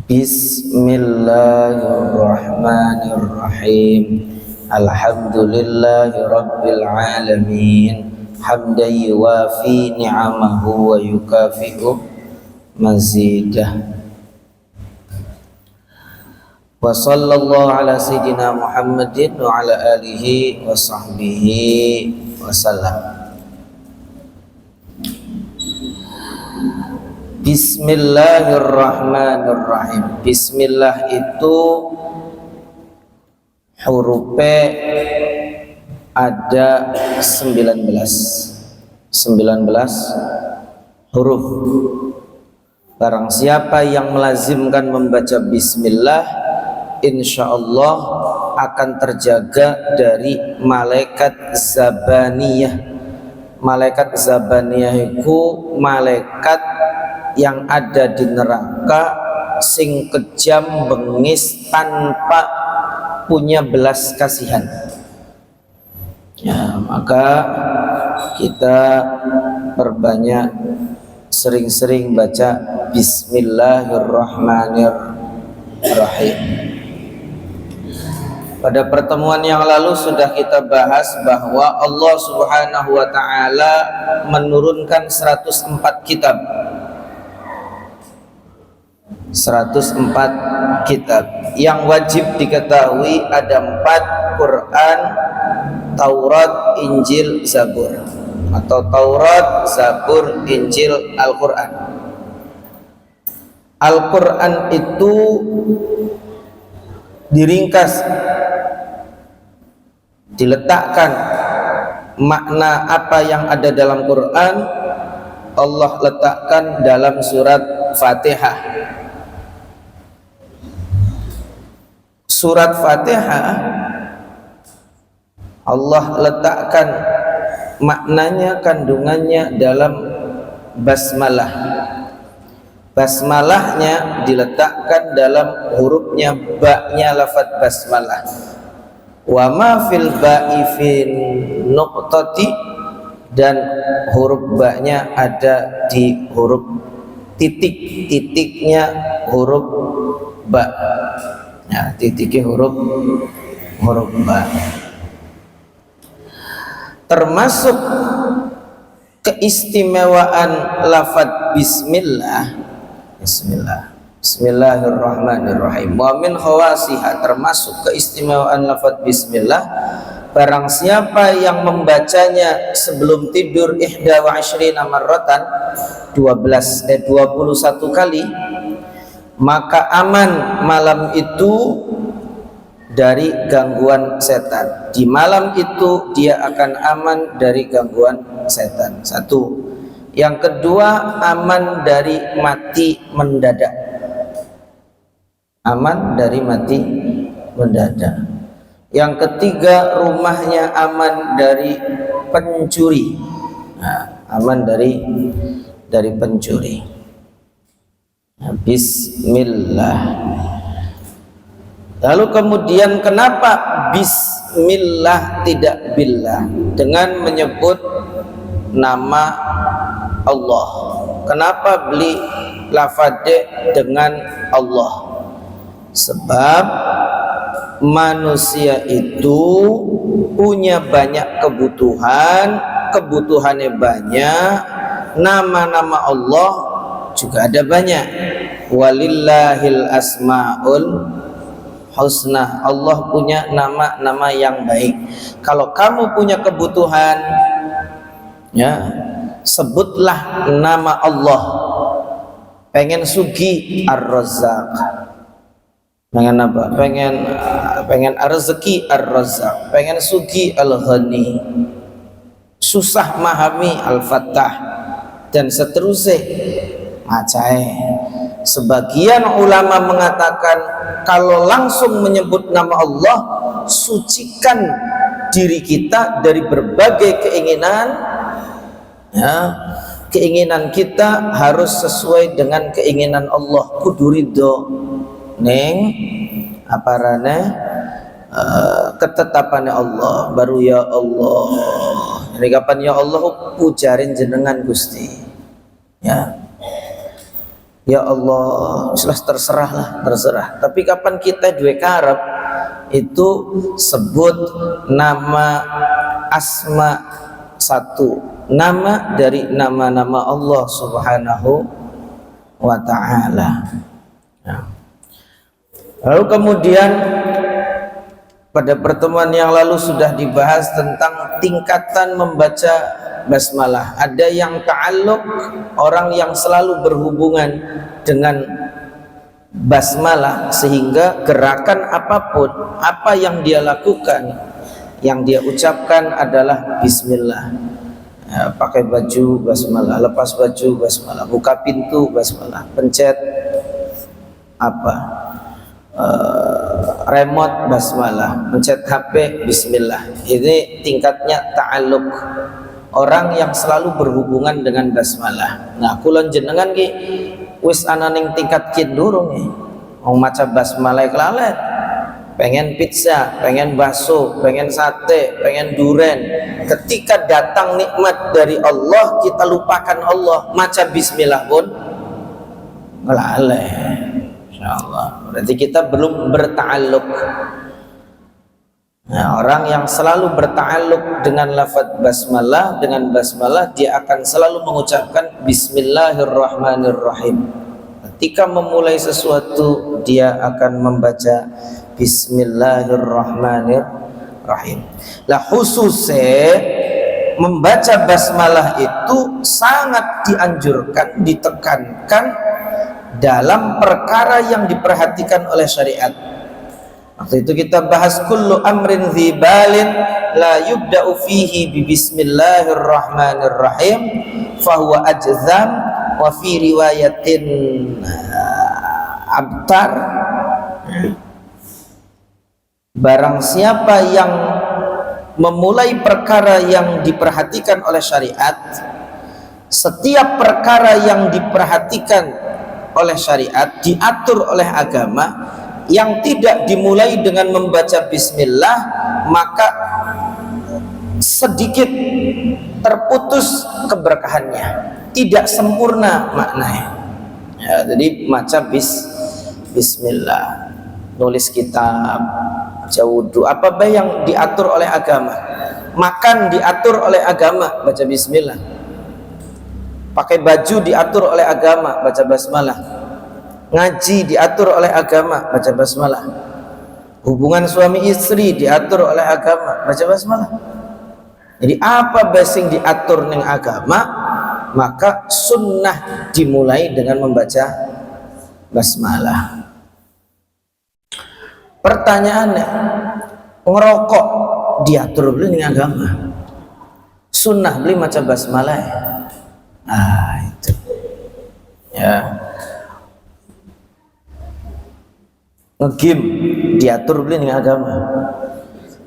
Bismillahirrahmanirrahim. Alhamdulillahi rabbil alamin. Hamdan yuwafi ni'amahu wa yukafi'u mazidah. Wa sallallahu ala sayyidina Muhammadin wa ala alihi wa sahbihi wa sallam. Bismillahirrahmanirrahim. Bismillah itu hurufnya ada 19 huruf. Barang siapa yang melazimkan membaca bismillah, insyaallah akan terjaga dari malaikat zabaniyah. Malaikat zabaniyah itu malaikat yang ada di neraka sing kejam bengis tanpa punya belas kasihan. Ya, maka kita perbanyak sering-sering baca Bismillahirrahmanirrahim. Pada pertemuan yang lalu sudah kita bahas bahwa Allah Subhanahu wa ta'ala menurunkan 104 kitab. 104 kitab yang wajib diketahui ada 4: Quran, Taurat, Injil, Zabur, atau Taurat, Zabur, Injil, Al-Quran. Al-Quran itu diringkas, diletakkan makna apa yang ada dalam Quran Allah letakkan dalam surat Fatihah. Surat Fatihah Allah letakkan maknanya, kandungannya dalam basmalah. Basmalahnya diletakkan dalam hurufnya ba-nya lafaz basmalah. Wa ma fil ba'i fin nuqtati, dan huruf ba-nya ada di huruf titik, titiknya huruf ba. Ya, titiknya huruf ba. Termasuk keistimewaan lafaz bismillah, Bismillahirrahmanirrahim. Wa min khawasiha, termasuk keistimewaan lafaz bismillah, barang siapa yang membacanya sebelum tidur 21 marratan, 21 kali, maka aman malam itu dari gangguan setan. Di malam itu dia akan aman dari gangguan setan. Satu. Yang kedua, aman dari mati mendadak. Aman dari mati mendadak. Yang ketiga, rumahnya aman dari pencuri. Nah, aman dari pencuri. Bismillah. Lalu kemudian kenapa bismillah tidak billah, dengan menyebut nama Allah? Kenapa beli lafadz dengan Allah? Sebab manusia itu punya banyak kebutuhan, kebutuhannya banyak, nama-nama Allah juga ada banyak. Walillahil asmaul husna. Allah punya nama-nama yang baik. Kalau kamu punya kebutuhan, ya, sebutlah nama Allah. Pengen sugi Ar-Razzaq. Pengen apa? Pengen rezeki Ar-Razzaq. Pengen sugi Al-Ghani. Susah memahami Al-Fattah, dan seterusnya. Macai. Sebagian ulama mengatakan kalau langsung menyebut nama Allah, sucikan diri kita dari berbagai keinginan. Ya, keinginan kita harus sesuai dengan keinginan Allah. Kudu ridho neng aparane ketetapannya Allah. Baru ya Allah. Ini kapan ya Allah pujarin jenengan Gusti. Ya. Ya Allah, terserah. Tapi kapan kita duwe karep itu sebut nama asma satu, nama dari nama-nama Allah Subhanahu wa ta'ala. Lalu kemudian pada pertemuan yang lalu sudah dibahas tentang tingkatan membaca basmalah. Ada yang ta'alluq, orang yang selalu berhubungan dengan basmalah sehingga gerakan apapun, apa yang dia lakukan, yang dia ucapkan adalah bismillah. Pakai baju basmalah, lepas baju basmalah, buka pintu basmalah, pencet remote basmalah, pencet HP bismillah. Ini tingkatnya ta'alluq, orang yang selalu berhubungan dengan basmalah. Nah, kulon jenengan ki wis ana ning tingkat kin durung nih. Wong maca basmalah kelalet. Pengen pizza, pengen bakso, pengen sate, pengen duren. Ketika datang nikmat dari Allah, kita lupakan Allah, maca bismillah pun kelalet. Insyaallah. Berarti kita belum berta'alluq. Nah, orang yang selalu berta'alluq dengan lafaz basmalah, dia akan selalu mengucapkan bismillahirrahmanirrahim. Ketika memulai sesuatu, dia akan membaca bismillahirrahmanirrahim. Lah khususnya membaca basmalah itu sangat dianjurkan, ditekankan dalam perkara yang diperhatikan oleh syariat. Waktu itu kita bahas kullu amrin dzibalin la yubda'u fihi bi bismillahirrahmanirrahim fahuwa ajzam wa fi riwayatin abtar. Barang siapa yang memulai perkara yang diperhatikan oleh syariat, setiap perkara yang diperhatikan oleh syariat, diatur oleh agama, yang tidak dimulai dengan membaca bismillah, maka sedikit terputus keberkahannya, tidak sempurna maknanya. Ya, jadi baca bismillah, nulis kitab, baca wudu, apa yang diatur oleh agama. Makan diatur oleh agama, baca bismillah. Pakai baju diatur oleh agama, baca basmalah. Ngaji diatur oleh agama, baca basmalah. Hubungan suami istri diatur oleh agama, baca basmalah. Jadi apa basing diatur ning agama, maka sunnah dimulai dengan membaca basmalah. Pertanyaannya, ngerokok diatur beli ning agama, sunnah beli maca basmalah. Itu ya. Ngegim diatur beli ning agama,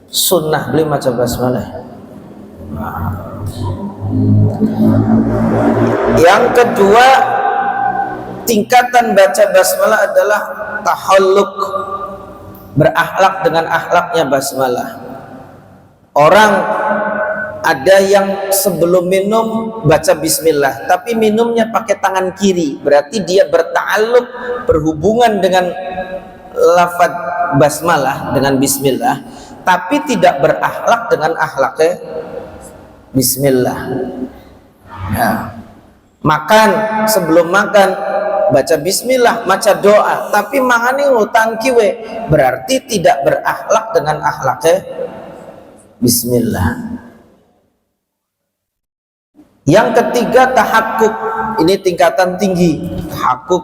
sunnah beli maca basmalah. Yang kedua, tingkatan baca basmalah adalah tahalluk, berakhlak dengan akhlaknya basmalah. Orang ada yang sebelum minum baca bismillah, tapi minumnya pakai tangan kiri, berarti dia berta'alluq, berhubungan dengan lafaz basmalah, dengan bismillah, tapi tidak berakhlak dengan akhlaknya bismillah. Ya. Makan, sebelum makan baca bismillah, maca doa, tapi mangani ngutang kiwe, berarti tidak berakhlak dengan akhlaknya bismillah. Yang ketiga, tahakkuk. Ini tingkatan tinggi, tahakkuk.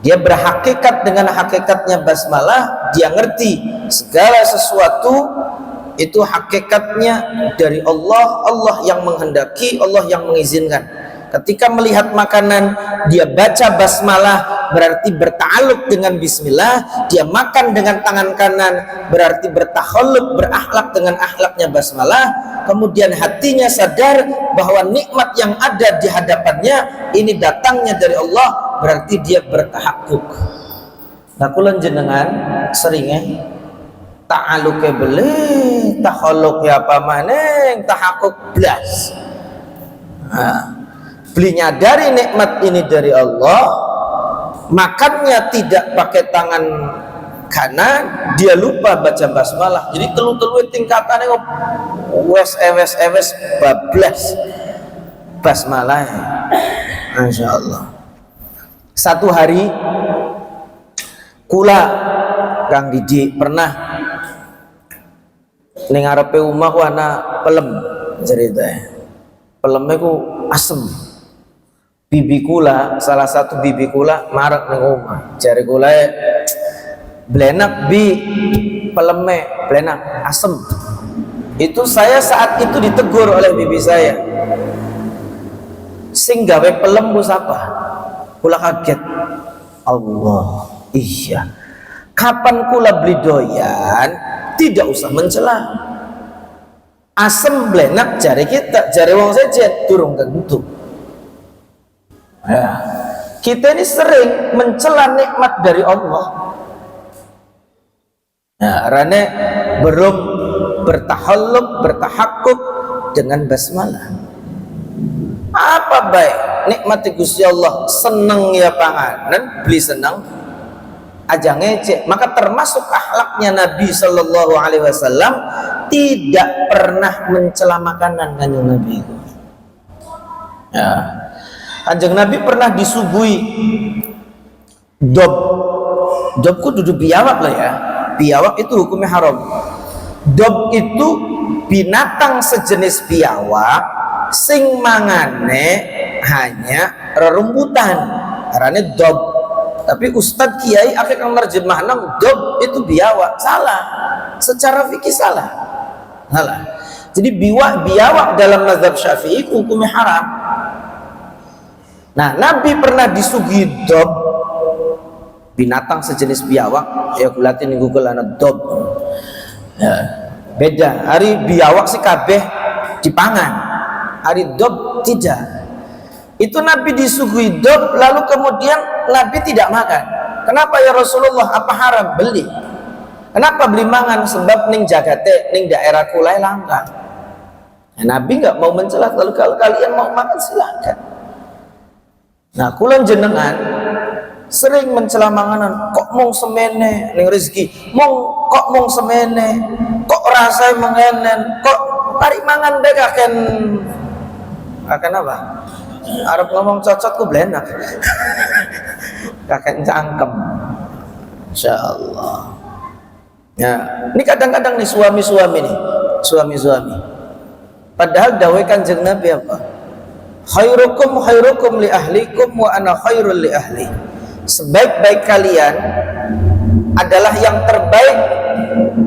Dia berhakikat dengan hakikatnya basmalah, dia ngerti segala sesuatu itu hakikatnya dari Allah, Allah yang menghendaki, Allah yang mengizinkan. Ketika melihat makanan, dia baca basmalah, berarti berta'alluq dengan bismillah. Dia makan dengan tangan kanan, berarti bertakhalluk, berakhlak dengan akhlaknya basmalah. Kemudian hatinya sadar bahwa nikmat yang ada di hadapannya ini datangnya dari Allah, berarti dia bertahakkuk. Nah, kula jenengan seringnya ta'alluqe beli, takhalluk ya apa maneh, tahakkuk blas. Beli nyadari nikmat ini dari Allah, makannya tidak pakai tangan kanan, dia lupa baca basmalah. Jadi telu-telu tingkatannya kok ewes bablas basmalah. Masya Allah. Satu hari kula Kang Didi pernah ning ngarepe omah ku ana pelem ceritanya. Pelemnya ku asem. Bibi kula, salah satu bibi kula marek ning omah. Jare kula blenak bi peleme, blenak asem. Itu saya saat itu ditegur oleh bibi saya. Sing gawe pelem ku sapa? Kula kaget. Allah, iya. Kapan kula beli doyan, tidak usah mencela. Asem blenak jari kita, jari wong sejet durung tentu. Ya. Kita ini sering mencela nikmat dari Allah. Nah, karena belum bertahakuk dengan basmalah. Apa baik nikmati Gusti Allah, seneng ya panganan, beli seneng aja ngecek. Maka termasuk akhlaknya Nabi Shallallahu Alaihi Wasallam tidak pernah mencela makanan kanjeng Nabi. Ya. Kanjeng Nabi pernah disuguhi dob ku duduk biawak lah ya. Biawak itu hukumnya haram. Dob itu binatang sejenis biawak sing mangane hanya rerumputan, karena dob. Tapi Ustadz Kiai akhirnya menerjemah nang dob itu biawak. Salah, secara fikih salah. Jadi biawak dalam mazhab Syafi'i hukumnya haram. Nah, Nabi pernah disuguhi dob, binatang sejenis biawak. Ya kulatin di Google anak dob. Ya, beda. Hari biawak si kabeh dipangan. Hari dob tidak. Itu Nabi disuguhi dob, lalu kemudian Nabi tidak makan. Kenapa ya Rasulullah? Apa haram beli? Kenapa beli mangan? Sebab ning jagate ning daerah kulai langka. Nah, Nabi nggak mau mencela. Lalu kalau kalian mau makan silakan. Nah, kulon jenengan sering mencela manganan. Kok mong semene ning rezeki? Kok mong semene? Kok rasai mengenen? Kok tarik mangan deh akan apa? Arab ngomong cocok ku blenak. Kakek cangkem. Insyaallah. Ya, ini kadang-kadang nih suami-suami nih, suami-suami. Padahal dawuh Kanjeng Nabi apa? Khairukum li ahlikum wa ana khairul li ahli. Sebaik-baik kalian adalah yang terbaik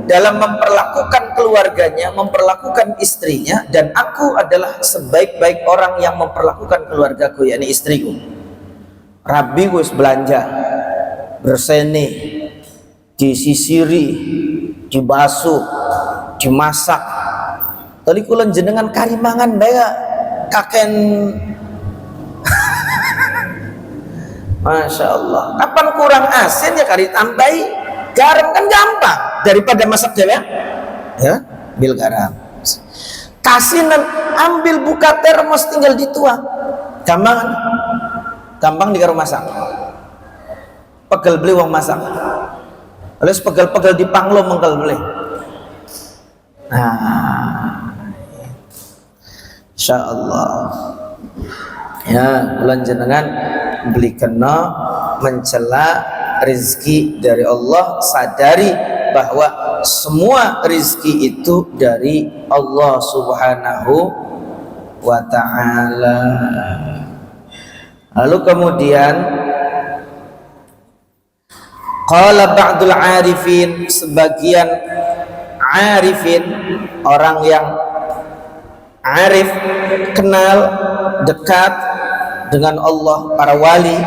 dalam memperlakukan keluarganya, memperlakukan istrinya, dan aku adalah sebaik-baik orang yang memperlakukan keluargaku, yakni istriku. Rabi gue belanja, berseni, disisiri, dibasuh, dimasak. Tadi kulon jenengan karimangan daya kaken. Masya Allah. Kapan kurang asin ya kari tambahi garam, kan gampang daripada masak dewe. Ya, bil garam. Kasinan ambil buka termos tinggal dituang. Gampang di karo masak. Pegel beli wong masak. Terus pegel-pegel di panglo mengkel beli. Nah, insya Allah. Ya, bulan jenengan beli kena mencela rezeki dari Allah, sadari bahwa semua rezeki itu dari Allah Subhanahu wa ta'ala. Lalu kemudian qala ba'dul arifin, sebagian arifin, orang yang arif, kenal dekat dengan Allah, para wali,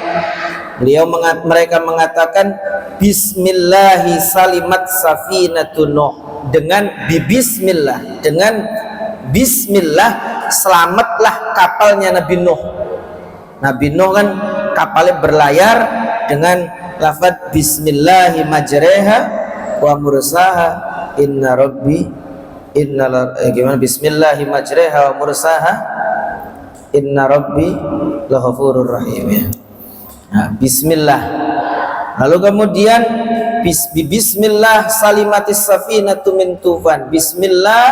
mereka mengatakan bismillahi salimat safinatun Nuh. Dengan bismillah, dengan bismillah selamatlah kapalnya Nabi Nuh. Nabi Nuh kan kapalnya berlayar dengan lafaz bismillahi majreha wa mursaha inna rabbi gimana bismillahi majreha wa mursaha inna rabbi laghafurur rahim, ya. Nah, bismillah Lalu kemudian bismillah salimatis safinatu min tufan. Bismillah,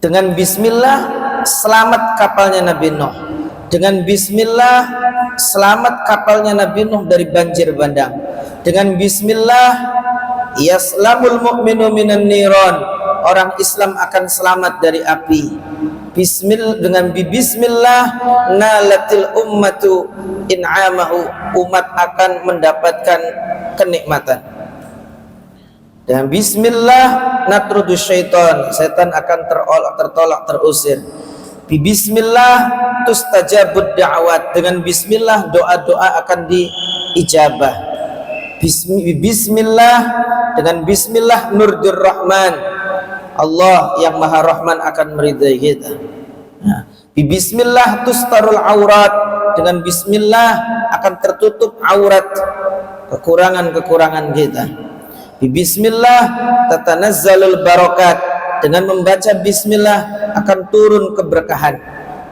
dengan bismillah selamat kapalnya Nabi Nuh. Dengan bismillah selamat kapalnya Nabi Nuh dari banjir bandang. Dengan bismillah yaslamul mu'minu minan niron, orang Islam akan selamat dari api. Dengan bismillah nalatil ummatu in'amahu, umat akan mendapatkan kenikmatan. Dan bismillah natrudu syaitan, setan akan tertolak terusir. Bismillah tustajabud da'wat, dengan bismillah doa-doa akan diijabah. Bismillah, dengan bismillah nurdur rahman, Allah yang maha rahman akan meridai kita. Bismillah tustarul aurat, dengan bismillah akan tertutup aurat, kekurangan-kekurangan kita. Bismillah tatanazzalul barakat, dengan membaca bismillah akan turun keberkahan.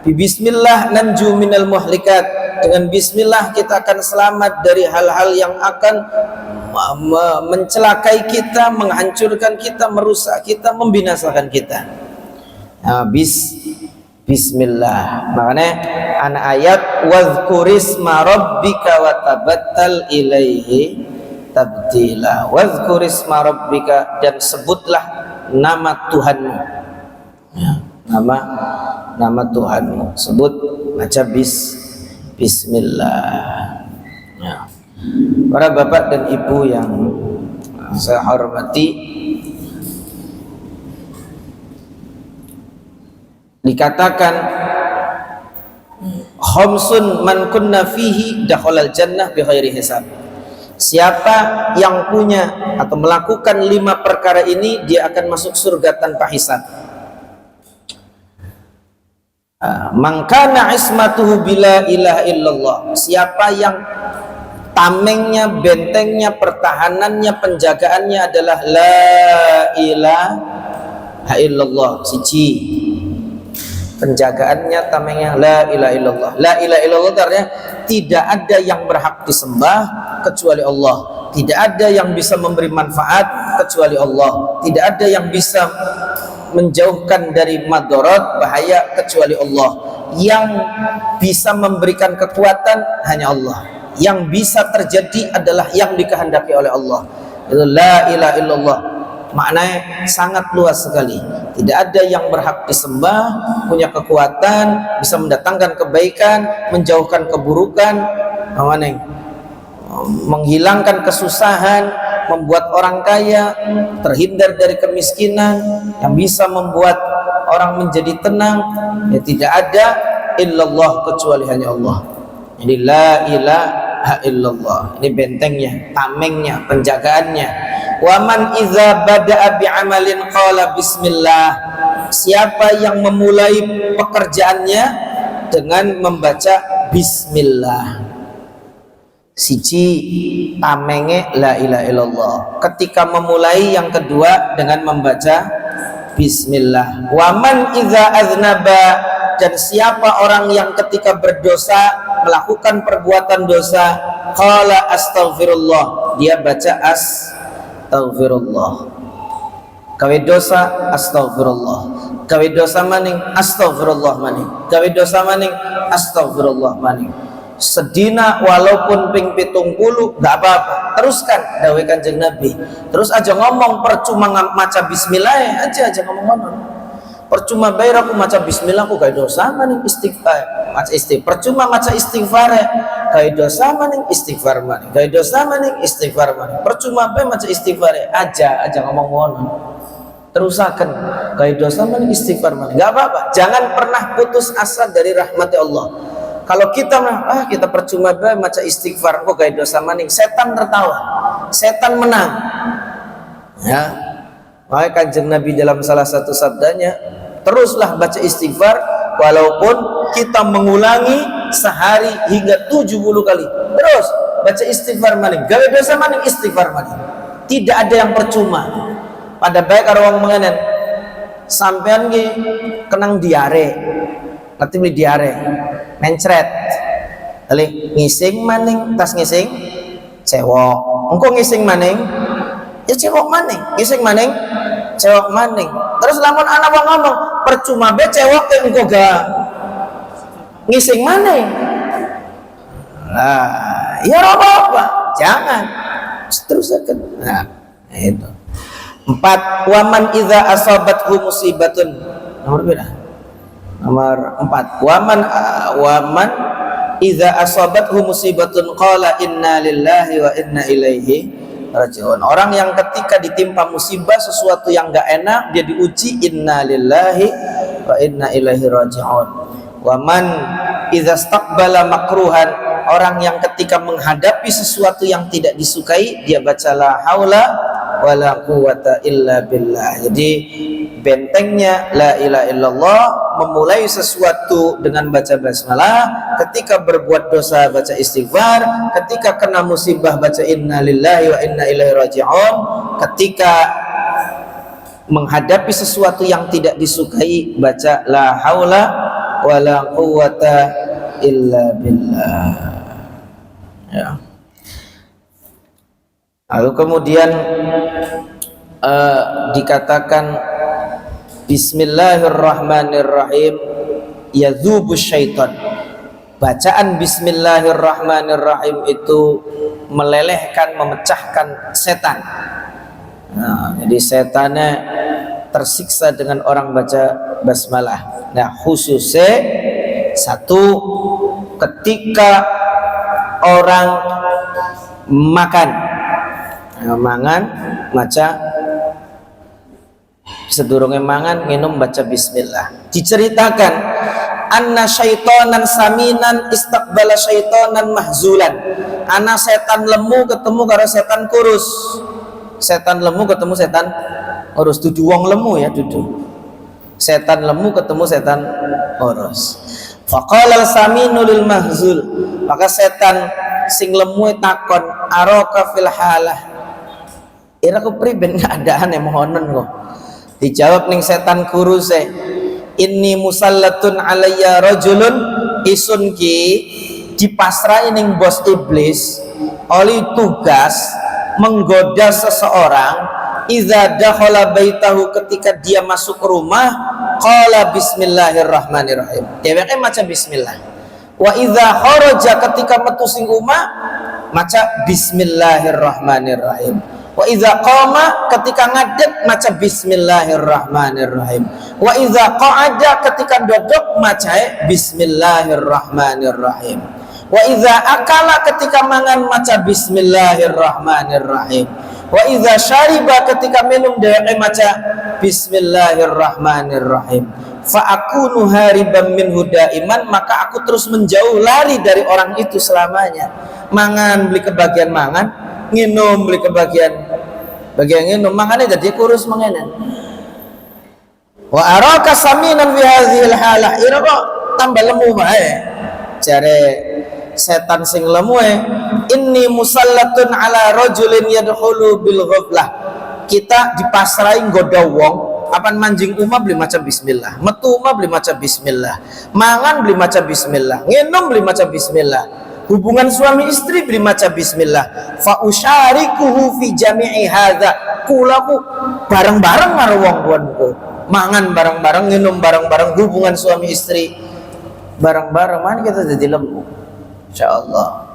Bismillah nanju minal muhlikat, dengan bismillah kita akan selamat dari hal-hal yang akan mencelakai kita, menghancurkan kita, merusak kita, membinasakan kita. Bismillah. Makanya ana ayat wazkurisma rabbika wa tabattal ilaihi tabdila. Wazkurisma rabbika, dan sebutlah nama Tuhanmu. Nama Tuhanmu. Sebut, baca bismillah. Para bapak dan ibu yang saya hormati, dikatakan khamsun man kunna fihi dakhalal jannah bi ghairi hisab. Siapa yang punya atau melakukan 5 perkara ini, dia akan masuk surga tanpa hisab. Man kana ismatuhu bila ilaha illallah, siapa yang tamengnya, bentengnya, pertahanannya, penjagaannya adalah la ilaha illallah. Siji, penjagaannya, tamengnya la ilaha illallah. La ilaha illallah artinya tidak ada yang berhak disembah kecuali Allah, tidak ada yang bisa memberi manfaat kecuali Allah, tidak ada yang bisa menjauhkan dari madarat, bahaya kecuali Allah. Yang bisa memberikan kekuatan hanya Allah. Yang bisa terjadi adalah yang dikehendaki oleh Allah. Itu la ilaha illallah. Maknanya sangat luas sekali. Tidak ada yang berhak disembah, punya kekuatan, bisa mendatangkan kebaikan, menjauhkan keburukan, menghilangkan kesusahan, membuat orang kaya terhindar dari kemiskinan, yang bisa membuat orang menjadi tenang. Ya, tidak ada illallah kecuali hanya Allah. Jadi la ilaha illallah, ini bentengnya, tamengnya, penjagaannya. Wa man idza bada'a bi'amalin qala bismillah, siapa yang memulai pekerjaannya dengan membaca bismillah. Siji, tamenge la ilaha illallah. Ketika memulai, yang kedua dengan membaca bismillah. Wa man idza aznaba, dan siapa orang yang ketika berdosa, melakukan perbuatan dosa, qala astaghfirullah, dia baca astaghfirullah. Kawe dosa astaghfirullah, kawe dosa maning astaghfirullah maning, kawe dosa maning astaghfirullah maning. Sedina walaupun ping 70 gak apa-apa, teruskan dawuh Kanjeng Nabi. Terus aja ngomong, percuma maca bismillah aja ngomong. Percuma bayar aku maca bismillah, aku gak dosa maning istighfar, maca istighfar. Percuma maca istighfar, gak dosa maning istighfar maning, gak dosa maning istighfar maning. Percuma bayar maca istighfar aja ngomong ngono. Terusakan gak dosa maning istighfar maning, gak apa-apa. Jangan pernah putus asa dari rahmat Allah. Kalau kita kita percuma bayar maca istighfar, kok gak dosa maning, setan tertawa, setan menang. Ya, makanya Kanjeng Nabi dalam salah satu sabdanya, teruslah baca istighfar walaupun kita mengulangi sehari hingga 70 kali. Terus baca istighfar maning, gawe dosa maning istighfar maning. Tidak ada yang percuma. Pada baik karo wong menganen, sampean ki kenang diare. Nanti beli diare, mencret. kali ngising maning tas ngising cewek engko ngising maning ya cewek maning ngising maning cewek maning terus lamun anak wong ngomong percuma be cewek engko ga ngising maning lah ya apa jangan teruskan nah itu 4 waman idza asabathu musibatun nomor berapa nomor 4 waman idza asabathu musibatun qala inna lillahi wa inna ilaihi rajiun. Orang yang ketika ditimpa musibah sesuatu yang enggak enak dia diuji inna lillahi wa inna ilaihi rajiun. Waman idza istaqbala makruhan, orang yang ketika menghadapi sesuatu yang tidak disukai dia baca la haula wala quwata illa billah. Jadi bentengnya la ilaha illallah, memulai sesuatu dengan baca basmalah, ketika berbuat dosa baca istighfar, ketika kena musibah baca inna lillahi wa inna ilaihi raji'un, ketika menghadapi sesuatu yang tidak disukai baca la haula wala quwata illa billah. Ya. Lalu kemudian dikatakan bismillahirrahmanirrahim yadzubus syaitan. Bacaan bismillahirrahmanirrahim itu melelehkan, memecahkan setan. Nah, jadi setannya tersiksa dengan orang baca basmalah. Nah, khususnya satu ketika orang makan, baca sedurunge mangan minum baca bismillah. Diceritakan anna syaitonan saminan istaqbala syaitonan mahzulan. Ana setan lemu ketemu karo setan kurus. Setan lemu ketemu setan kurus. Dudu wong lemu ya dudu. Setan lemu ketemu setan kurus. Faqala al-saminu lil mahzul. Maka setan sing lemu takon araka fil halah. Ira ku priben keadaan mohonon kok. Dijawab ning setan kurus inni musallatun alayya rajulun isun ki dipasrai ning bos iblis oleh tugas menggoda seseorang idza dakhala baitahu ketika dia masuk rumah qala bismillahirrahmanirrahim dheweke maca bismillah wa idza kharaja ketika metu sing omah maca bismillahirrahmanirrahim wa idza qama ketika ngadeg maca bismillahirrahmanirrahim wa idza qa'ada ketika duduk maca bismillahirrahmanirrahim wa idza akala ketika mangan maca bismillahirrahmanirrahim wa idza syariba ketika minum dheweke maca bismillahirrahmanirrahim fa akunu hariban minhu daiman maka aku terus menjauh lari dari orang itu selamanya. Mangan beli kebagian mangan, nginum beli kebagian nginum, makanya jadi kurus mengenan. Wa araka saminan fi hadhil halah ira kok tambah lemu bae jare setan sing lemu inni musallatun ala rajulin yadkhulu bil ghaflah. Kita dipasrai nggoda wong apan manjing umah beli maca bismillah, metu umah beli maca bismillah, mangan beli maca bismillah, nginum beli maca bismillah, hubungan suami istri beli maca bismillah. Fa usyarikuhu fi jami'i hadza, kulaku bareng-bareng karo wong tuanku, mangan bareng-bareng, nginum bareng-bareng, hubungan suami istri bareng-bareng, mana kita jadi lembu insyaallah.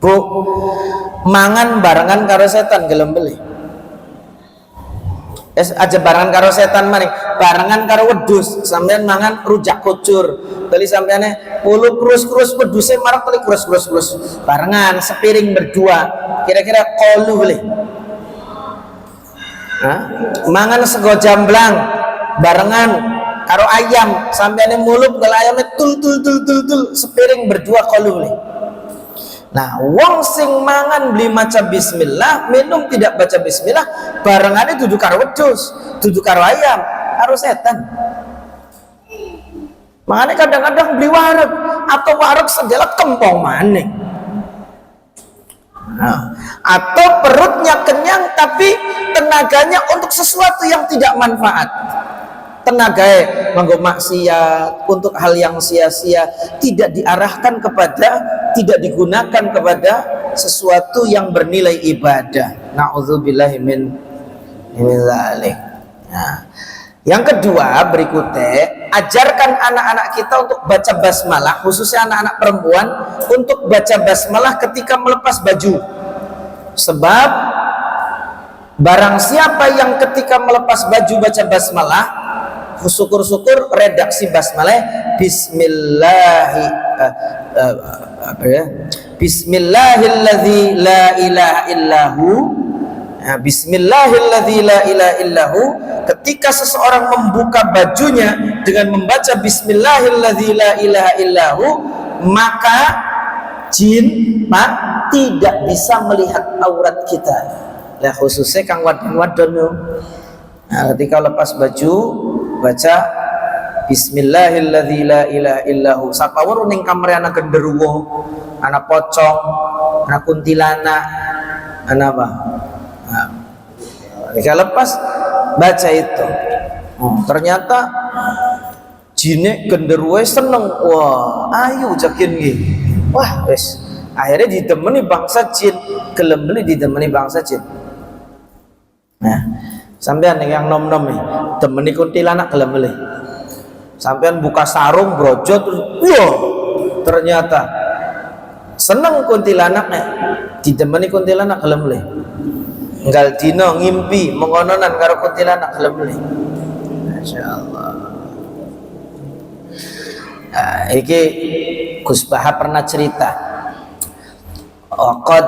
Bu, mangan barengan karo setan gelem beli aja barengan karo setan maning barengan karo wedhus sampean mangan rujak kucur beli sampeane puluh krus-krus wedhuse marek kali krus-krus barengan sepiring berdua kira-kira kolu boleh mangan sego jamblang barengan karo ayam sampeane mulup kalau ayamnya tul sepiring berdua kolu boleh. Nah, wong sing mangan beli maca bismillah, minum tidak baca bismillah, barengane duduk karo wedhus, duduk karo ayam, karo setan. Makanya kadang-kadang beli wareg atau wareg sedelat kempong maning. Nah, atau perutnya kenyang tapi tenaganya untuk sesuatu yang tidak manfaat. tenaga nganggo maksiat untuk hal yang sia-sia, tidak diarahkan kepada, tidak digunakan kepada sesuatu yang bernilai ibadah. Na'udzubillahi min dzalik. Nah, yang kedua berikutnya, ajarkan anak-anak kita untuk baca basmalah, khususnya anak-anak perempuan, untuk baca basmalah ketika melepas baju. Sebab barang siapa yang ketika melepas baju baca basmalah, syukur-syukur redaksi basmalah bismillahi bismillahilladzi la ilaha illahu. Bismillahilladzi la ilaha illahu. Ketika seseorang membuka bajunya dengan membaca bismillahilladzi la ilaha illahu, maka jin tidak bisa melihat aurat kita. Nah, khususnya kang wadon. Nah, ketika lepas baju baca bismillahilladzi la ilaha illahu. Sapawur ning kamare ana genderuwo, ana pocong, ana kuntilanak, ana apa? Nah, ketika lepas baca itu, ternyata jine genderuwo seneng. Wah, ayo jakin nggih. Wah, wes. Akhirnya ditemani bangsa jin, gelem beli ditemani bangsa jin. Nah, sampean yang nom-nom nih, temani kuntilanak gelem beli. Sampean buka sarung brojot terus, wah, ternyata seneng kuntilanaknya, ditemani kuntilanak gelem beli. Enggal dino ngimpi mengononan karo kuntilanak gelem beli. Masyaallah. Nah, iki Gus Baha pernah cerita. Qad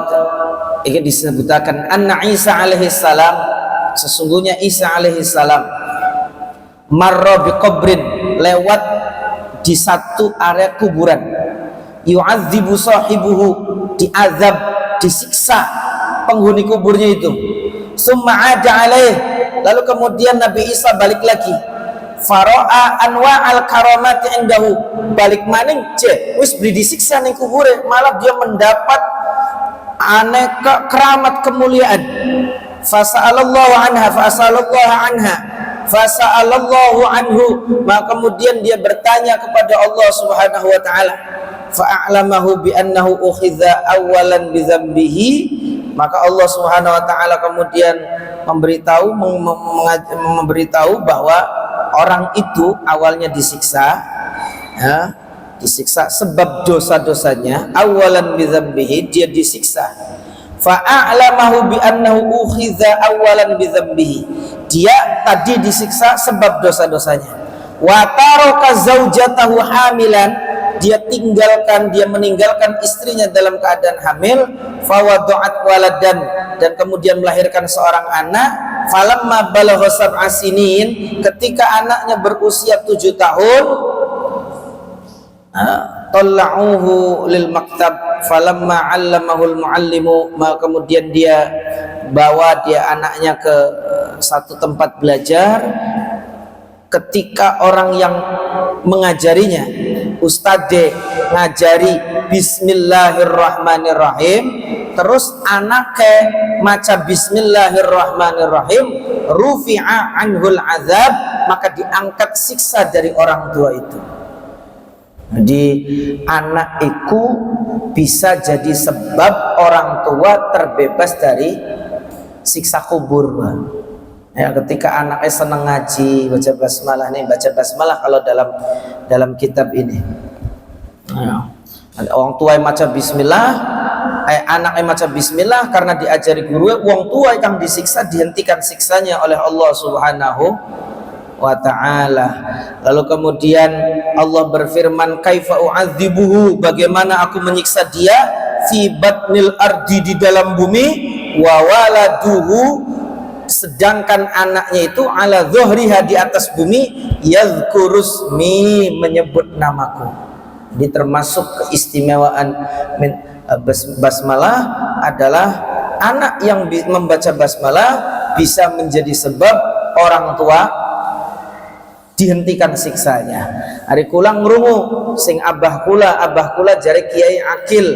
ini disebutkan anna Isa alaihi salam, sesungguhnya Isa alaihi salam marra biqabrin, lewat di satu area kuburan, yu'adzibu sahibuhu, diazab, disiksa penghuni kuburnya itu. Summa ada alaih, lalu kemudian Nabi Isa balik lagi, faro'a anwa al karamati indahu, balik maning wis beli disiksa ning kubure, malah dia mendapat aneka keramat kemuliaan. Fasa'alallahu anha fasa'alallahu anhu, maka kemudian dia bertanya kepada Allah Subhanahu wa taala, fa'alamahu bi annahu ukhidha awalan bi dzambihi, maka Allah Subhanahu wa taala kemudian memberitahu bahwa orang itu awalnya disiksa, ya, disiksa sebab dosa-dosanya, awalan bi dzambihi, dia disiksa. Fa'alamahu bi annahu ukhidha awalan bi dzambihi, dia tadi disiksa sebab dosa-dosanya. Wa taraka zaujatahu hamilan, dia meninggalkan istrinya dalam keadaan hamil. Fawada'at waladan, dan kemudian melahirkan seorang anak. Falamma balagha sab'a sinin, ketika anaknya berusia 7 tahun, talla'uhu lil maktab falamma 'allamahul muallimu, maka kemudian dia bawa anaknya ke satu tempat belajar. Ketika orang yang mengajarinya, ustadz ngajari bismillahirrahmanirrahim, terus anaknya maca bismillahirrahmanirrahim, rufi'a anhul azab, maka diangkat siksa dari orang tua itu. Jadi anak itu bisa jadi sebab orang tua terbebas dari siksa kubur. Ya, ketika anaknya senang ngaji, baca basmalah nih, baca basmalah kalau dalam kitab ini. Nah, orang tua yang maca bismillah, anaknya maca bismillah karena diajari guru, orang tua yang disiksa dihentikan siksanya oleh Allah Subhanahu wa ta'ala. Lalu kemudian Allah berfirman, kaifa u'adzibuhu, bagaimana aku menyiksa dia, fi batnil ardi, di dalam bumi, wa waladuhu, sedangkan anaknya itu ala dhuhriha, di atas bumi, yadhkurusmi, menyebut namaku. Jadi termasuk keistimewaan basmalah adalah anak yang membaca basmalah bisa menjadi sebab orang tua dihentikan siksanya. Hari kula ngrungu sing abah kula jari Kiai Akil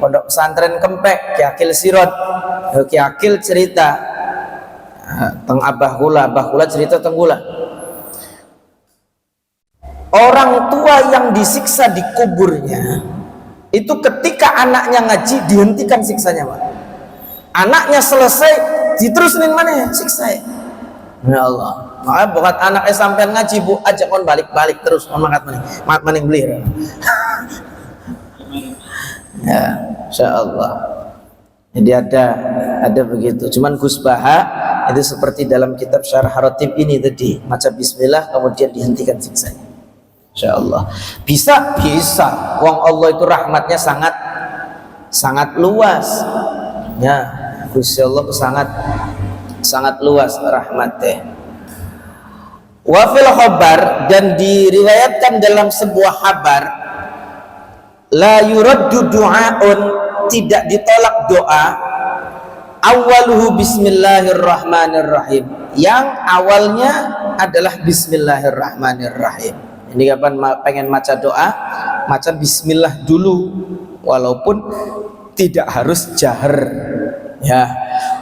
pondok pesantren Kempek, Kiai Akil Sirot. Kiai Akil cerita teng abah kula cerita teng kula. orang tua yang disiksa di kuburnya itu ketika anaknya ngaji dihentikan siksanya, Pak. Anaknya selesai diterusin mana siksa. Ya Allah. Makanya buat anaknya sampai ngaji, Bu, ajak kon balik-balik terus makat maning beli. Ya, insyaallah. Jadi ada begitu. Cuman Gus Baha itu seperti dalam kitab Syarah Haratib ini tadi, maca bismillah kemudian dihentikan siksanya. Insyaallah. Bisa. Wong Allah itu rahmatnya sangat luas. Ya, Gusti Allah sangat luas rahmatnya. Wa fil khabar, dan diriwayatkan dalam sebuah kabar, la yuraddu du'aun, tidak ditolak doa, awaluhu bismillahirrahmanirrahim, yang awalnya adalah bismillahirrahmanirrahim. Ini kapan pengen maca doa, maca bismillah dulu, walaupun tidak harus jahar. Ya.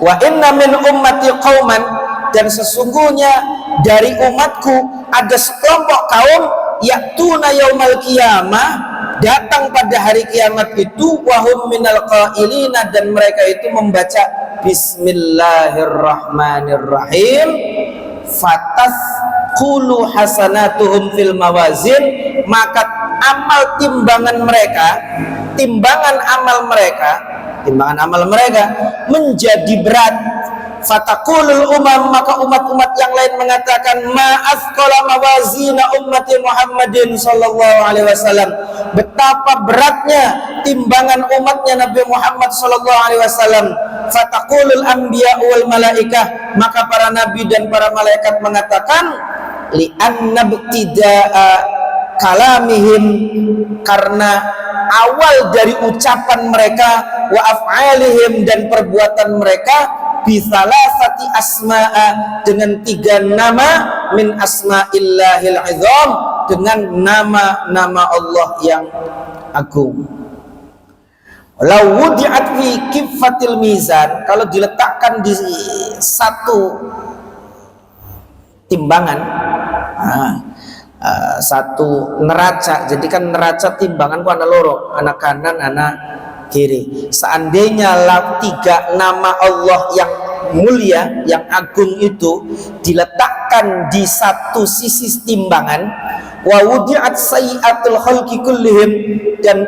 Wa inna min ummati qauman, dan sesungguhnya dari umatku ada sekelompok kaum yaktuna yaumal qiyamah, datang pada hari kiamat itu, wahum minal qailina, dan mereka itu membaca bismillahirrahmanirrahim, fatasqulu hasanatuhum fil mawazin, maka timbangan amal mereka menjadi berat. Fataqulul umam, maka umat-umat yang lain mengatakan, ma'athqala mawazina ummati Muhammadin sallallahu alaihi wasallam, betapa beratnya timbangan umatnya Nabi Muhammad sallallahu alaihi wasallam. Fataqulul anbiya wal malaikah, maka para nabi dan para malaikat mengatakan, li annabtida'a kalamihim, karena awal dari ucapan mereka, wa af'alihim, dan perbuatan mereka, bisalasati asma'a, dengan 3 nama, min asma'illahil azam, dengan nama-nama Allah yang agung. Law wudi'at fi kiffatil mizan, kalau diletakkan di satu timbangan, satu neraca, jadi kan neraca timbangan ku ana loro, ana kanan ana kiri. Seandainya 3 nama Allah yang mulia, yang agung itu diletakkan di satu sisi timbangan, wa wudi'at sayyi'atul khalqi kullihim, dan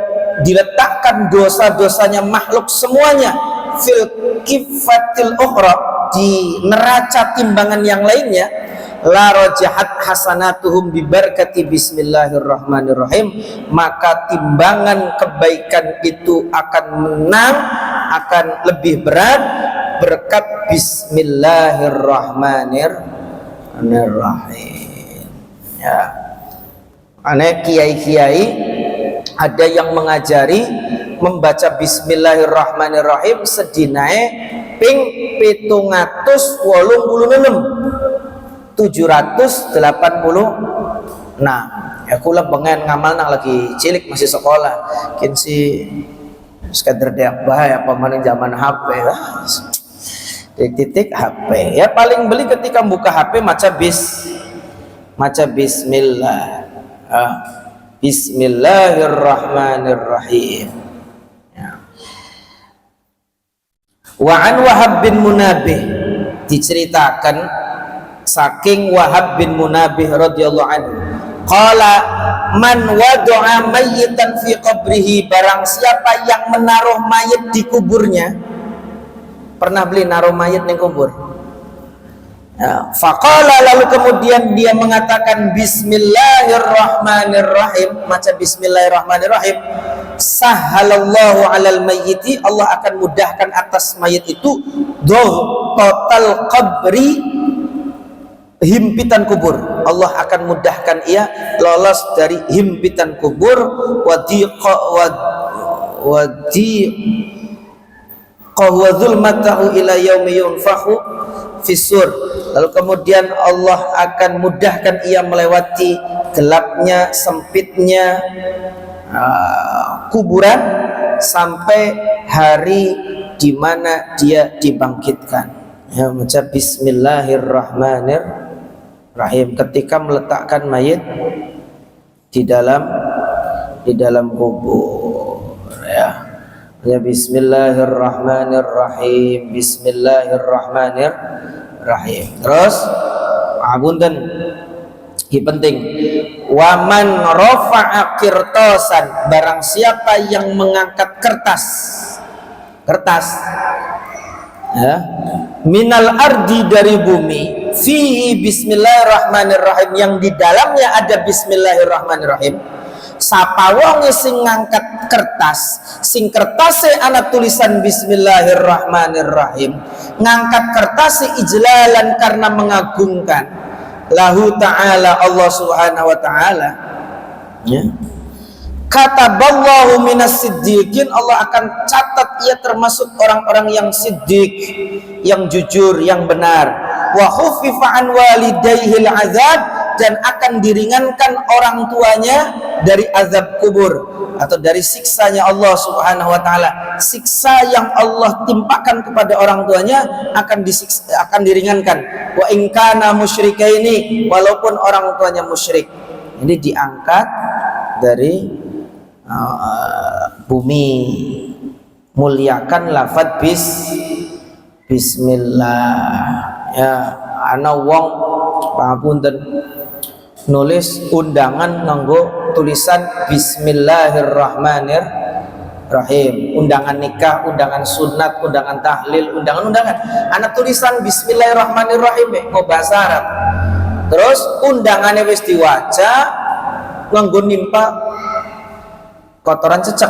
diletakkan dosa-dosanya makhluk semuanya, fil kifatil ukhra, di neraca timbangan yang lainnya, la rajahat hasanatuhum bibarakati bismillahirrahmanirrahim, maka timbangan kebaikan itu akan menang, akan lebih berat berkat bismillahirrahmanirrahim. Ya, aneh kiai-kiai ada yang mengajari membaca bismillahirrahmanirrahim sedinae ping 786. Nah, ya kula pengen ngamal nang lagi cilik masih sekolah, kinsi sekadar deak bahaya pemanin zaman HP lah. Titik HP. Ya paling beli ketika buka HP maca bismillah. Bismillahirrahmanirrahim. Ya. Wa an Wahab bin Munabih, diceritakan saking Wahab bin Munabih radhiyallahu anhu, qala man wada'a mayyitan fi qabrihi, barang siapa yang menaruh mayit di kuburnya. Pernah beli naruh mayit di kubur? Ya, faqala, lalu kemudian dia mengatakan bismillahirrahmanirrahim, maca bismillahirrahmanirrahim, sahhalallahu alal mayyiti, Allah akan mudahkan atas mayit itu total qabri, himpitan kubur. Allah akan mudahkan ia lolos dari himpitan kubur, wa zulmatahu ila yaumi yunfakhu fisur. Lalu kemudian Allah akan mudahkan ia melewati gelapnya, sempitnya kuburan sampai hari di mana dia dibangkitkan. Ya, baca bismillahirrahmanirrahim ketika meletakkan mayit di dalam kubur ya. Ya bismillahirrahmanirrahim, bismillahirrahmanirrahim. Terus abunten ini penting, waman rafa'a qirtasan, barang siapa yang mengangkat kertas ya, minal ardi, dari bumi, fihi bismillahirrahmanirrahim, yang di dalamnya ada bismillahirrahmanirrahim. Sapa wong sing ngangkat kertas, sing kertase ana tulisan bismillahirrahmanirrahim, ngangkat kertas ijlalan karena mengagungkan lahu ta'ala, Allah subhanahu wa ta'ala ya. Kataballahu minas siddiqin, Allah akan catat ia termasuk orang-orang yang siddiq, yang jujur, yang benar. Wa khuffifa an walidayhil azab, dan akan diringankan orang tuanya dari azab kubur atau dari siksanya Allah subhanahu wa ta'ala. Siksa yang Allah timpakan kepada orang tuanya akan diringankan. Wa in kana musyrikaini, walaupun orang tuanya musyrik. Ini diangkat dari bumi. Muliakan lafaz bismillah ya. Ana wong pangapunten nulis undangan nganggo tulisan bismillahirrahmanirrahim, undangan nikah, undangan sunat, undangan tahlil, undangan anak tulisan bismillahirrahmanirrahim kok bahasa Arab. Terus undangannya wis diwaca nganggo nimpa kotoran cecek,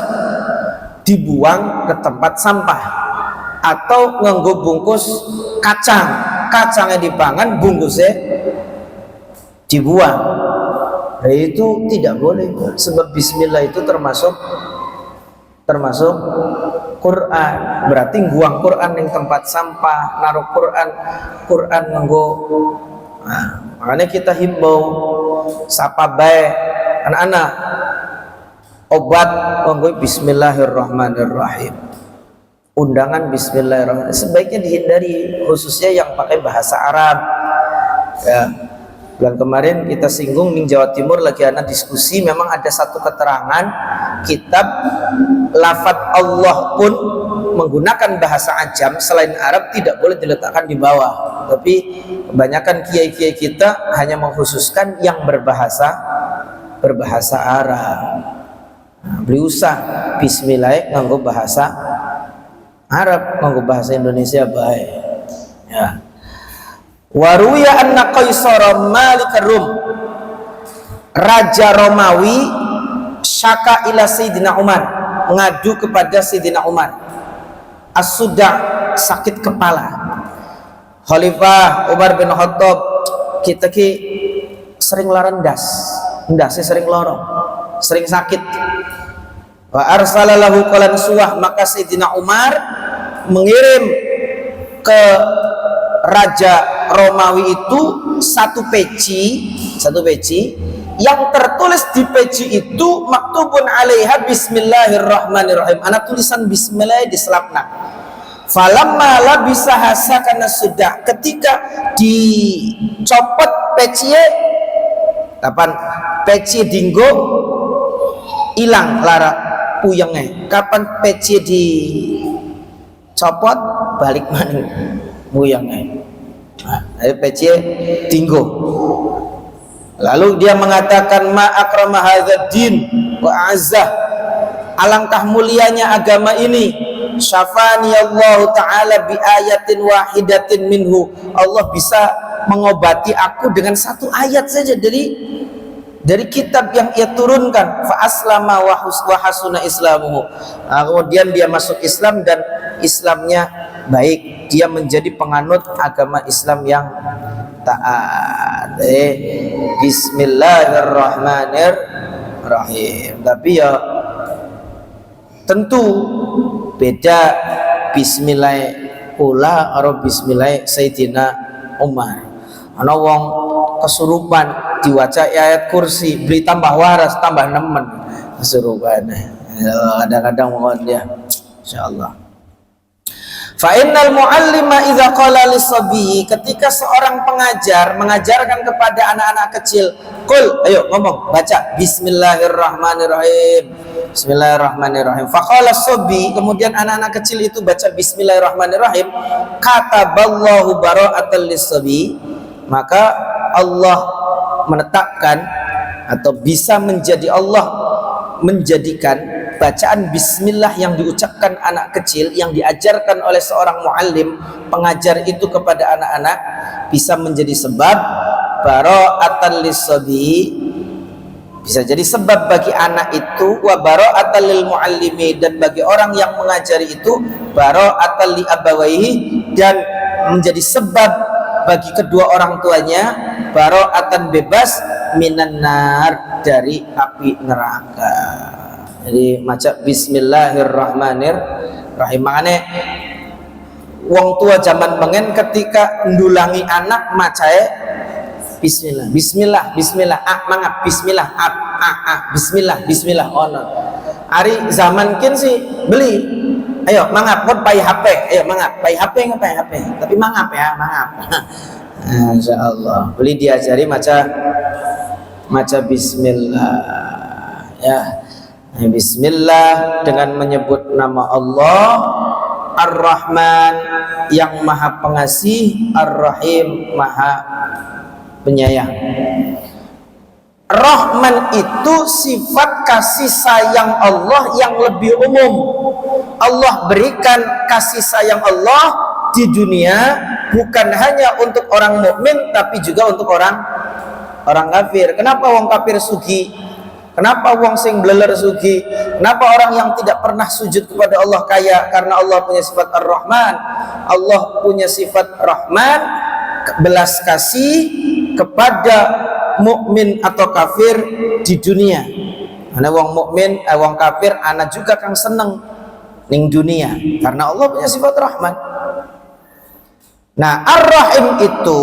dibuang ke tempat sampah, atau nganggo bungkus kacangnya dipangan, bungkusnya dibuang. Nah, itu tidak boleh, sebab bismillah itu termasuk Quran. Berarti buang Quran yang tempat sampah, naruh Quran nganggo. Nah, makanya kita himbau sapa bae anak-anak obat nganggo bismillahirrahmanirrahim, undangan bismillahirrahmanirrahim sebaiknya dihindari, khususnya yang pakai bahasa Arab ya. Bulan kemarin kita singgung di Jawa Timur lagi ada diskusi, memang ada satu keterangan kitab lafaz Allah pun menggunakan bahasa ajam selain Arab tidak boleh diletakkan di bawah, tapi kebanyakan kiai-kiai kita hanya mengkhususkan yang berbahasa Arab. Nah, beli usah bismillah nganggo bahasa Arab, nganggo bahasa Indonesia baik ya. Waruya anna Qaisar Malik Rum, Raja Romawi, syaka ila Sayyidina Umar, mengadu kepada Sayyidina Umar, as-suda, sakit kepala. Khalifah Umar bin Khattab kita sering larendas, ndase sering lorong, sering sakit. Wa arsalalahu qalan suwah, maka Sayyidina Umar mengirim ke Raja Romawi itu satu peci yang tertulis di peci itu maktubun alaiha bismillahirrahmanirrahim, ana tulisan bismillah diselapna. Falamma labisa hasakana sudah, ketika dicopot peci kapan peci dinggo hilang lara puyenge, kapan peci dicopot balik mana puyenge. Nah, peci dinggo. Lalu dia mengatakan ma akrama hadzal din wa azzah, alangkah mulianya agama ini. Syafani Allah taala bi ayatin wahidatin minhu, Allah bisa mengobati aku dengan satu ayat saja dari kitab yang ia turunkan. Fa aslama wa hasuna islamuhu, kemudian dia masuk Islam dan Islamnya baik, dia menjadi penganut agama Islam yang taat. Bismillahirrahmanirrahim. Tapi ya tentu beda bismillah ula karo bismillah Sayyidina Umar. Ana wong kesurupan diwaca ayat kursi, beli tambah waras, tambah nemen kesurupan. Kadang-kadang mohon ya, insyaallah. Fa innal muallima idza qala lis-sabi, ketika seorang pengajar mengajarkan kepada anak-anak kecil Qul, ayo ngomong, baca bismillahirrahmanirrahim. Bismillahirrahmanirrahim. Faqala as-sabi, kemudian anak-anak kecil itu baca bismillahirrahmanirrahim. Kataballahu bara'atan lis-sabi, maka Allah menetapkan atau bisa menjadi Allah menjadikan bacaan bismillah yang diucapkan anak kecil, yang diajarkan oleh seorang muallim, pengajar itu kepada anak-anak, bisa menjadi sebab bara'atan lis-sabi, bisa jadi sebab bagi anak itu, wa bara'atan lil muallimi, dan bagi orang yang mengajari itu bara'atan li abawaihi, dan menjadi sebab bagi kedua orang tuanya bara'atan bebas minan nar, dari api neraka. Jadi maca bismillahirrahmanirrahim. Makanya wong tua zaman mengen ketika ndulangi anak macae bismillah, bismillah, bismillah, mangap, bismillah, bismillah, bismillah. Ono ari zaman kin sih beli, ayo mangap, buat pai HP, ayo mangap, pai HP ngapain HP, tapi mangap ya, mangap. Insya Allah beli diajari maca bismillah ya. Bismillah dengan menyebut nama Allah Ar-Rahman, yang maha pengasih, Ar-Rahim, maha penyayang. Rahman itu sifat kasih sayang Allah yang lebih umum. Allah berikan kasih sayang Allah di dunia bukan hanya untuk orang mukmin, tapi juga untuk orang kafir. Kenapa wong kafir sugi? Kenapa wong sing bleler sugi? Kenapa orang yang tidak pernah sujud kepada Allah kaya? Karena Allah punya sifat Ar-Rahman. Allah punya sifat Rahman, belas kasih kepada mukmin atau kafir di dunia. Karena wong mukmin, wong kafir, ana juga kang seneng ning dunia. Karena Allah punya sifat Rahman. Nah, Ar-Rahim itu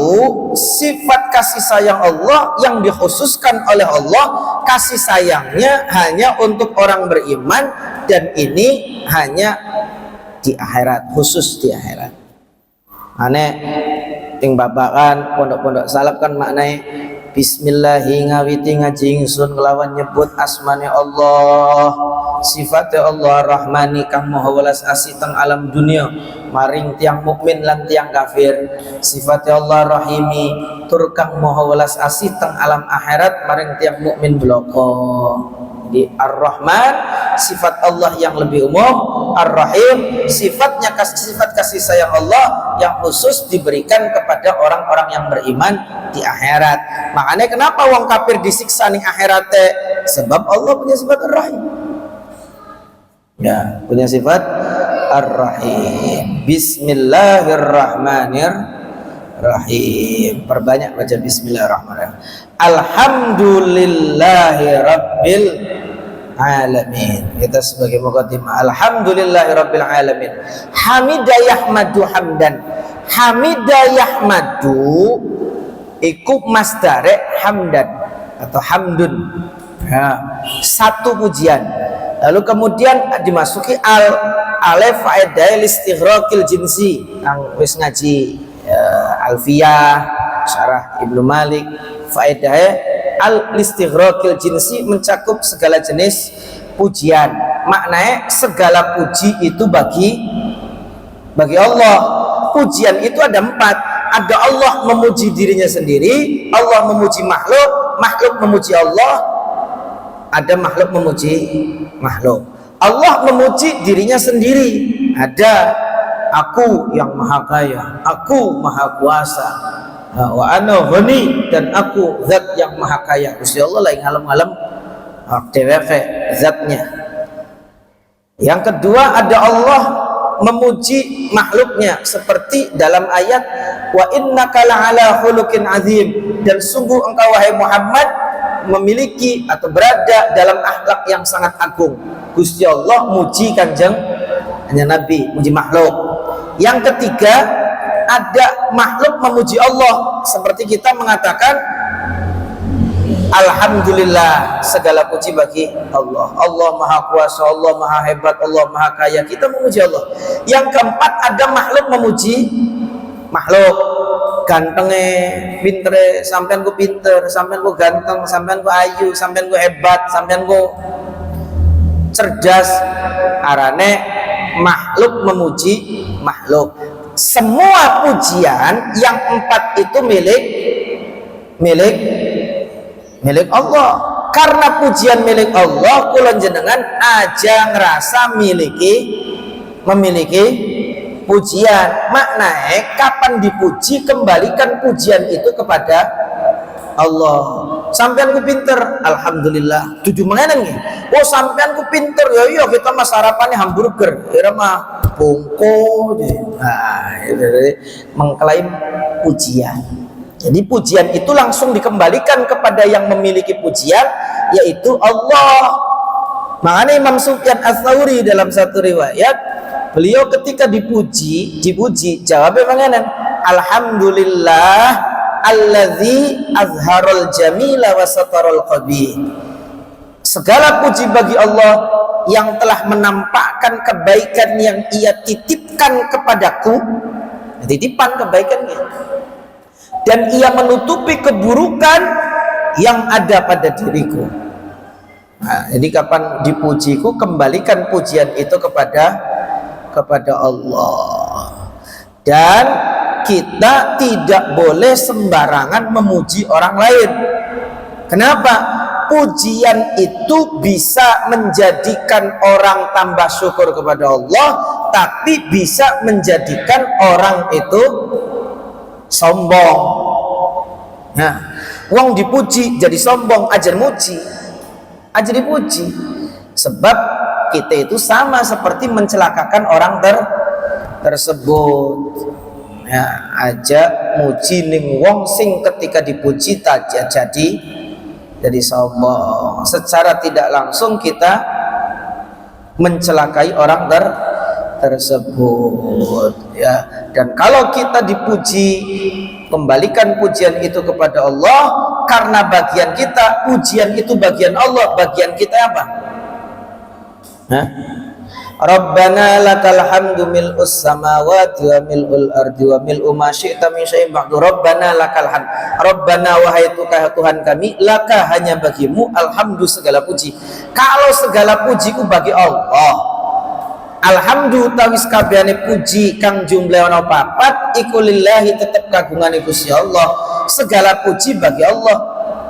sifat kasih sayang Allah yang dikhususkan oleh Allah. Kasih sayangnya hanya untuk orang beriman, dan ini hanya di akhirat, khusus di akhirat. Aneh ting babakan pondok-pondok salaf kan maknanya bismillahi ngawiti ngaji ingsun ngelawan nyebut asmane Allah, sifatnya Allah Rahmani kang maha welas asih teng alam dunia maring tiang mukmin lan tiang kafir, sifatnya Allah Rahimi tur kang maha welas asih teng alam akhirat maring tiang mukmin bloko. Jadi Ar-Rahman sifat Allah yang lebih umum, Ar-Rahim sifatnya sifat kasih sayang Allah yang khusus diberikan kepada orang-orang yang beriman di akhirat. Makanya kenapa wong kafir disiksa ning akhirat? Sebab Allah punya sifat Ar-Rahim. Ya, punya sifat Ar-Rahim. Bismillahirrahmanirrahim. Perbanyak baca bismillahirrahmanirrahim. Alhamdulillahi rabbil alamin. Kita sebagai muqaddimah, alhamdulillahi rabbil alamin. Hamida yahmadu hamdan. Hamida yahmadu iku masdare hamdan atau hamdun ya, satu pujian. Lalu kemudian dimasuki alif faedah listighraqil jinsi, yang wis ngaji Alfiyah syarah Ibnu Malik, faedah al-listighraqil jinsi mencakup segala jenis pujian. Maknanya segala puji itu bagi Allah. Pujian itu ada 4. Ada Allah memuji dirinya sendiri, Allah memuji makhluk, makhluk memuji Allah, ada makhluk memuji makhluk. Allah memuji dirinya sendiri, ada aku yang maha kaya, aku maha kuasa, wa ana ghani, dan aku zat yang maha kaya. Gusti Allah lain alam-alam deweke zatnya. Yang kedua, ada Allah memuji makhluknya seperti dalam ayat wa innaka la'ala khuluqin azim, dan sungguh engkau wahai Muhammad memiliki atau berada dalam akhlak yang sangat agung. Gusti Allah muji kanjeng Nabi, muji makhluk. Yang ketiga, ada makhluk memuji Allah seperti kita mengatakan alhamdulillah, segala puji bagi Allah. Allah maha kuasa, Allah maha hebat, Allah maha kaya, kita memuji Allah. Yang keempat, ada makhluk memuji makhluk. gantenge, pintere, sampean ku pinter, sampean ku ganteng, sampean ku ayu, sampean ku hebat, sampean ku cerdas, arane makhluk memuji makhluk. Semua pujian yang 4 itu milik Allah. Karena pujian milik Allah, kula jenengan aja ngerasa memiliki pujian. Maknanya kapan dipuji, kembalikan pujian itu kepada Allah. Sampean ku pinter, alhamdulillah. Tujuh mengenang nih. Oh sampean ku pinter, ya iya kita mah sarapannya hamburger, kira mah bongko. Nah, itu mengklaim pujian. Jadi pujian itu langsung dikembalikan kepada yang memiliki pujian, yaitu Allah. Makanya Imam Sufyan Ats-Tsauri dalam satu riwayat, beliau ketika dipuji, jawabnya bagaimana? Alhamdulillah allazi azharul jamila wa satarul qabih. Segala puji bagi Allah yang telah menampakkan kebaikan yang Ia titipkan kepadaku, titipan kebaikannya, dan Ia menutupi keburukan yang ada pada diriku. Nah, jadi kapan dipujiku, kembalikan pujian itu kepada Allah. Dan kita tidak boleh sembarangan memuji orang lain. Kenapa? Pujian itu bisa menjadikan orang tambah syukur kepada Allah, tapi bisa menjadikan orang itu sombong. Nah, wong dipuji jadi sombong, ajar muji, ajar dipuji. Sebab kita itu sama seperti mencelakakan orang tersebut. Ya, aja muji ning wong sing ketika dipuji tak jadi sombong. Secara tidak langsung kita mencelakai orang tersebut, ya. Dan kalau kita dipuji, kembalikan pujian itu kepada Allah, karena bagian kita, pujian itu bagian Allah, bagian kita apa? Hah? Rabbana lakal hamdu mil'us samawati wa mil'ul ardi wa mil'u ma syi'ta min syai'in ba'du. Rabbana lakal hamd. Rabbana wahai Tuhan kami, laka hanya bagimu alhamdu segala puji. Kalau segala puji ku bagi Allah, alhamdu tawis kabehane puji kang jumlah ana papat iku lillahi tetep kagungane Gusti Allah. Segala puji bagi Allah.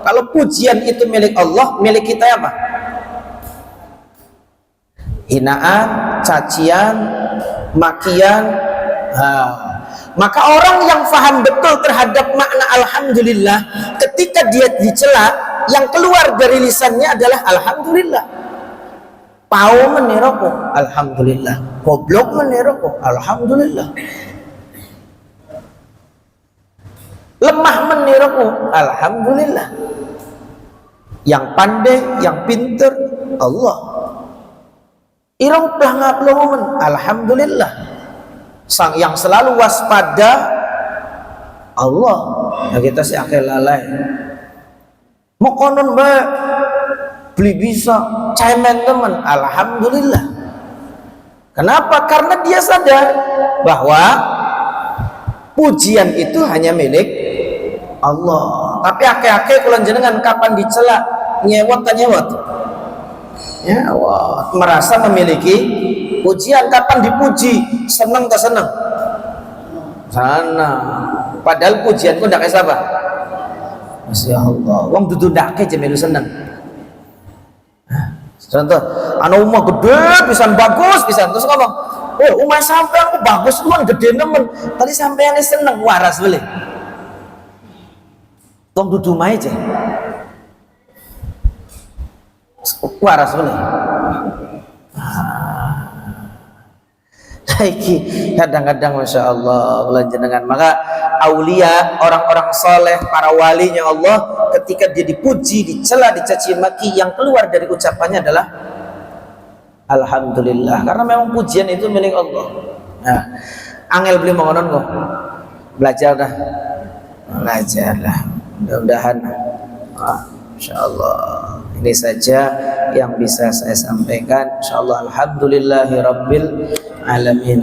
Kalau pujian itu milik Allah, milik kita apa? Hinaan, cacian, makian. Maka orang yang faham betul terhadap makna alhamdulillah, ketika dia dicela, yang keluar dari lisannya adalah alhamdulillah. Pau meniroko, alhamdulillah. Goblok meniroko, alhamdulillah. Lemah meniroko, alhamdulillah. Yang pandai, yang pinter, Allah. Irong pelangap lomen, alhamdulillah. Sang yang selalu waspada, Allah. Nah, kita sih akhir lalai. Mau konon baik, beli bisa, cemen teman, alhamdulillah. Kenapa? Karena dia sadar bahwa pujian itu hanya milik Allah. Tapi akhir-akhir kalau jenengan kapan dicela, nyewot tak nyewot. Ya, wah, merasa memiliki pujian. Kapan dipuji, senang tak senang? Sana. Padahal pujian pun tidak kayak siapa? Masya Allah. Wong dudu ndak kayak jemelu senang. Contoh, anak rumah gede, pisan bagus, pisan terus ngomong, oh rumah sampean aku bagus, tuan gede nemen. Tadi sampeannya seneng, waras boleh. Wong dudu mai aja. Waras boleh. Iki kadang-kadang masya Allah dengan maka aulia, orang-orang soleh, para walinya Allah, ketika dia dipuji, dicela, dicaci maki, yang keluar dari ucapannya adalah alhamdulillah, karena memang pujian itu milik Allah. Nah, angel beli mengonon kok, belajar dah, mudah-mudahan. Insya Allah ini saja yang bisa saya sampaikan. Insya Allah alhamdulillahirabbil alamin.